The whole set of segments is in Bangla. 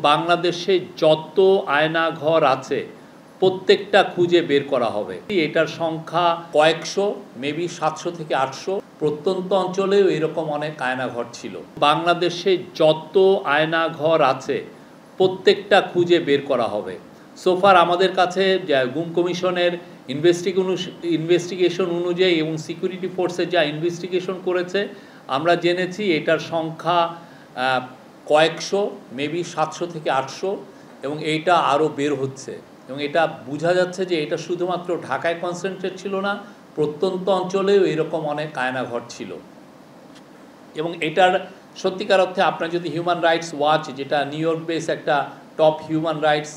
বাংলাদেশে যত আয়নাঘর আছে প্রত্যেকটা খুঁজে বের করা হবে। এটার সংখ্যা কয়েকশো, মেবি 700 থেকে 800। প্রত্যন্ত অঞ্চলেও এরকম অনেক আয়নাঘর ছিল। বাংলাদেশে যত আয়নাঘর আছে প্রত্যেকটা খুঁজে বের করা হবে। সোফার আমাদের কাছে গুম কমিশনের ইনভেস্টিগেশন অনুযায়ী এবং সিকিউরিটি ফোর্সে যা ইনভেস্টিগেশন করেছে আমরা জেনেছি এটার সংখ্যা কয়েকশো, মেবি 700 থেকে 800, এবং এইটা আরও বের হচ্ছে। এবং এটা বোঝা যাচ্ছে যে এটা শুধুমাত্র ঢাকায় কনসেন্ট্রেট ছিল না, প্রত্যন্ত অঞ্চলেও এরকম অনেক আয়নাঘর ছিল। এবং এটার সত্যিকার অর্থে আপনার যদি হিউম্যান রাইটস ওয়াচ, যেটা নিউ ইয়র্ক বেস একটা টপ হিউম্যান রাইটস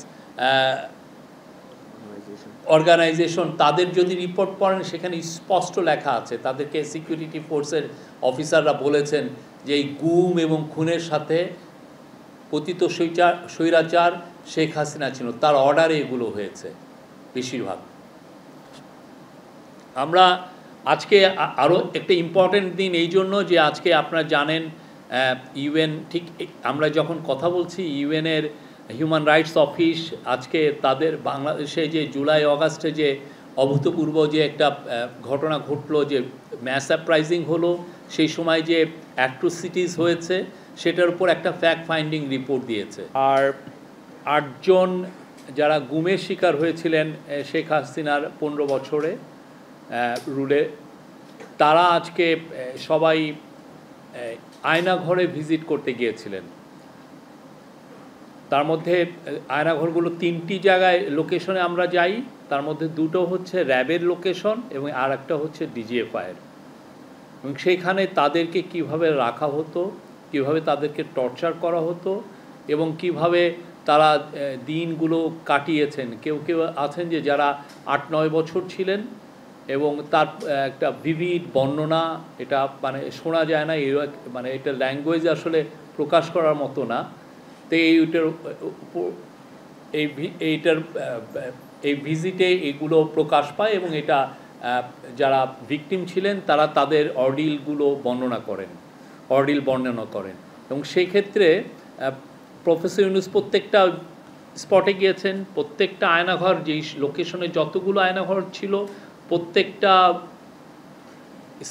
অর্গানাইজেশন, তাদের যদি রিপোর্ট পড়েন সেখানে স্পষ্ট লেখা আছে, তাদেরকে সিকিউরিটি ফোর্সের অফিসাররা বলেছেন যে এই গুম এবং খুনের সাথে পতিত স্বৈরাচার শেখ হাসিনা ছিল, তার অর্ডারে এগুলো হয়েছে বেশিরভাগ। আমরা আজকে আরও একটা ইম্পর্টেন্ট দিন এই জন্য যে আজকে আপনারা জানেন ইউএন, ঠিক আমরা যখন কথা বলছি ইউএনের হিউম্যান রাইটস অফিস আজকে তাদের বাংলাদেশে যে জুলাই অগাস্টে যে অভূতপূর্ব যে একটা ঘটনা ঘটলো, যে ম্যাস আপরাইজিং হলো, সেই সময় যে অ্যাট্রোসিটিস হয়েছে সেটার উপর একটা ফ্যাক্ট ফাইন্ডিং রিপোর্ট দিয়েছে। আর 8 জন যারা গুমের শিকার হয়েছিলেন শেখ হাসিনার 15 বছরে রুলে, তারা আজকে সবাই আয়নাঘরে ভিজিট করতে গিয়েছিলেন। তার মধ্যে আয়নাঘরগুলো 3টি জায়গায় লোকেশনে আমরা যাই, তার মধ্যে 2টো হচ্ছে র্যাবের লোকেশন এবং আর একটা হচ্ছে ডিজিএফআইয়ের। এবং সেইখানে তাদেরকে কিভাবে রাখা হতো, কিভাবে তাদেরকে টর্চার করা হতো এবং কিভাবে তারা দিনগুলো কাটিয়েছেন। কেউ কেউ আছেন যে যারা 8-9 বছর ছিলেন এবং তার একটা ভিভিড বর্ণনা, এটা মানে শোনা যায় না, মানে এটা ল্যাঙ্গুয়েজ আসলে প্রকাশ করার মতো না। তো এই ভিজিটে এগুলো প্রকাশ পায় এবং এটা যারা ভিকটিম ছিলেন তারা তাদের অর্ডিল বর্ণনা করেন। এবং সেই ক্ষেত্রে প্রফেসর ইউনূস প্রত্যেকটা স্পটে গিয়েছেন, প্রত্যেকটা আয়নাঘর, যেই লোকেশনে যতগুলো আয়নাঘর ছিল প্রত্যেকটা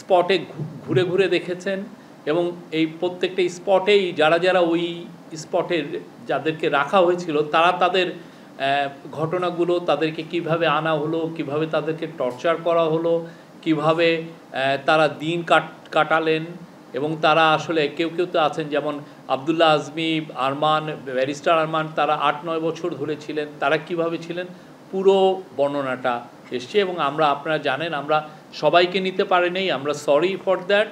স্পটে ঘুরে ঘুরে দেখেছেন। এবং এই প্রত্যেকটা স্পটেই যারা ওই স্পটের যাদেরকে রাখা হয়েছিল তারা তাদের ঘটনাগুলো, তাদেরকে কিভাবে আনা হলো, কিভাবে তাদেরকে টর্চার করা হলো, কিভাবে তারা দিন কাটালেন। এবং তারা আসলে কেউ তো আছেন যেমন আবদুল্লাহ আজমি, আরমান, ব্যারিস্টার আরমান, তারা 8-9 বছর ধরে ছিলেন, তারা কিভাবে ছিলেন পুরো বর্ণনাটা এসছে। এবং আপনারা জানেন আমরা সবাইকে নিতে পারিনি, আমরা সরি ফর দ্যাট।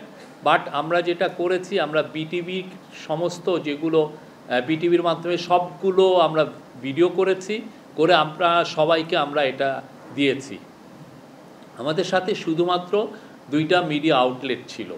বাট আমরা যেটা করেছি, আমরা বিটিভির সমস্ত যেগুলো বিটিভির মাধ্যমে সবগুলো আমরা ভিডিও করেছি, করে আমরা সবাইকে আমরা এটা দিয়েছি। আমাদের সাথে শুধুমাত্র 2টা মিডিয়া আউটলেট ছিল।